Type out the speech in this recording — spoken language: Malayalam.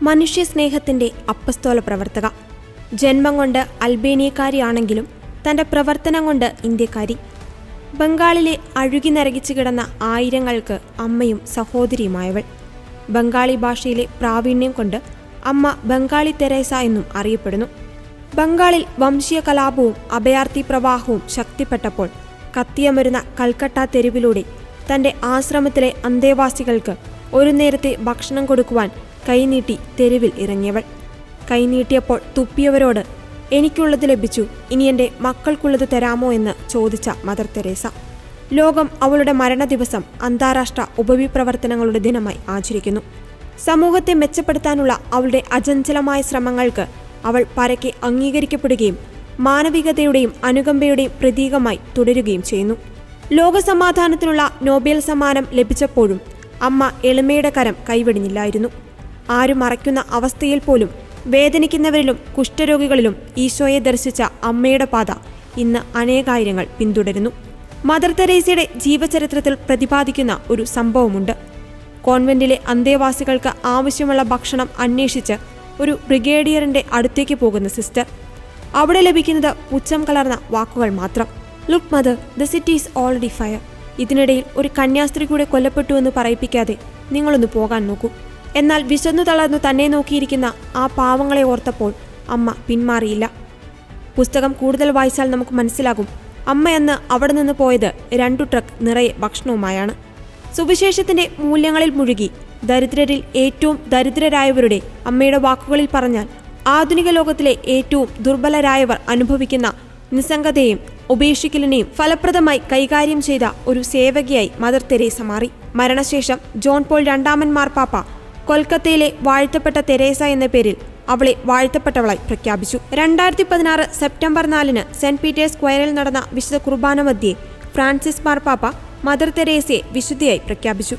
മനുഷ്യസ്നേഹത്തിന്റെ അപ്പസ്തോല പ്രവർത്തക. ജന്മം കൊണ്ട് അൽബേനിയക്കാരിയാണെങ്കിലും തന്റെ പ്രവർത്തനം കൊണ്ട് ഇന്ത്യക്കാരി. ബംഗാളിലെ അഴുകി നരകിച്ചു കിടന്ന ആയിരങ്ങൾക്ക് അമ്മയും സഹോദരിയുമായവൾ. ബംഗാളി ഭാഷയിലെ പ്രാവീണ്യം കൊണ്ട് അമ്മ ബംഗാളി തെരേസ എന്നും അറിയപ്പെടുന്നു. ബംഗാളിൽ വംശീയ കലാപവും അഭയാർത്ഥി പ്രവാഹവും ശക്തിപ്പെട്ടപ്പോൾ കത്തിയമരുന്ന കൽക്കട്ട തെരുവിലൂടെ തന്റെ ആശ്രമത്തിലെ അന്തേവാസികൾക്ക് ഒരു നേരത്തെ ഭക്ഷണം കൊടുക്കുവാൻ കൈനീട്ടി തെരുവിൽ ഇറങ്ങിയവൾ. കൈനീട്ടിയപ്പോൾ തുപ്പിയവരോട് എനിക്കുള്ളത് ലഭിച്ചു, ഇനി എൻ്റെ മക്കൾക്കുള്ളത് തരാമോ എന്ന് ചോദിച്ച മദർ തെരേസ. ലോകം അവളുടെ മരണദിവസം അന്താരാഷ്ട്ര ഉപവിപ്രവർത്തനങ്ങളുടെ ദിനമായി ആചരിക്കുന്നു. സമൂഹത്തെ മെച്ചപ്പെടുത്താനുള്ള അവളുടെ അചഞ്ചലമായ ശ്രമങ്ങൾക്ക് അവൾ പരക്കെ അംഗീകരിക്കപ്പെടുകയും മാനവികതയുടെയും അനുകമ്പയുടെയും പ്രതീകമായി തുടരുകയും ചെയ്യുന്നു. ലോകസമാധാനത്തിനുള്ള നോബേൽ സമ്മാനം ലഭിച്ചപ്പോഴും അമ്മ എളിമയുടെ കരം കൈവെടിഞ്ഞില്ലായിരുന്നു. ആരും മറയ്ക്കുന്ന അവസ്ഥയിൽ പോലും വേദനിക്കുന്നവരിലും കുഷ്ഠരോഗികളിലും ഈശോയെ ദർശിച്ച അമ്മയുടെ പാത ഇന്ന് അനേകായിരങ്ങൾ പിന്തുടരുന്നു. മദർ തെരേസയുടെ ജീവചരിത്രത്തിൽ പ്രതിപാദിക്കുന്ന ഒരു സംഭവമുണ്ട്. കോൺവെന്റിലെ അന്തേവാസികൾക്ക് ആവശ്യമുള്ള ഭക്ഷണം അന്വേഷിച്ച് ഒരു ബ്രിഗേഡിയറിന്റെ അടുത്തേക്ക് പോകുന്ന സിസ്റ്റർ. അവിടെ ലഭിക്കുന്നത് പുച്ഛം കലർന്ന വാക്കുകൾ മാത്രം. Look mother, the city is already fire. ഇതിനിടയിൽ ഒരു കന്യാസ്ത്രീ കൂടെ കൊല്ലപ്പെട്ടു എന്ന് പറയിപ്പിക്കാതെ നിങ്ങളൊന്ന് പോകാൻ നോക്കൂ. എന്നാൽ വിശന്നു തളർന്നു തന്നെ നോക്കിയിരിക്കുന്ന ആ പാവങ്ങളെ ഓർത്തപ്പോൾ അമ്മ പിന്മാറിയില്ല. പുസ്തകം കൂടുതൽ വായിച്ചാൽ നമുക്ക് മനസ്സിലാകും, അമ്മയെന്ന് അവിടെ നിന്ന് പോയത് 2 ട്രക്ക് നിറയെ ഭക്ഷണവുമായാണ്. സുവിശേഷത്തിന്റെ മൂല്യങ്ങളിൽ മുഴുകി ദരിദ്രരിൽ ഏറ്റവും ദരിദ്രരായവരുടെ അമ്മയുടെ വാക്കുകളിൽ പറഞ്ഞാൽ ആധുനിക ലോകത്തിലെ ഏറ്റവും ദുർബലരായവർ അനുഭവിക്കുന്ന നിസ്സംഗതയെയും ഉപേക്ഷിക്കലിനെയും ഫലപ്രദമായി കൈകാര്യം ചെയ്ത ഒരു സേവകിയായി മദർ തെരേസ മാറി. മരണശേഷം ജോൺ പോൾ 2 മാർപ്പാപ്പ കൊൽക്കത്തയിലെ വാഴ്ത്തപ്പെട്ട തെരേസ എന്ന പേരിൽ അവളെ വാഴ്ത്തപ്പെട്ടവളായി പ്രഖ്യാപിച്ചു. 2016 സെപ്റ്റംബർ 4 സെന്റ് പീറ്റേഴ്സ് സ്ക്വയറിൽ നടന്ന വിശുദ്ധ കുർബാന മധ്യേ ഫ്രാൻസിസ് മാർപ്പാപ്പ മദർ തെരേസയെ വിശുദ്ധയായി പ്രഖ്യാപിച്ചു.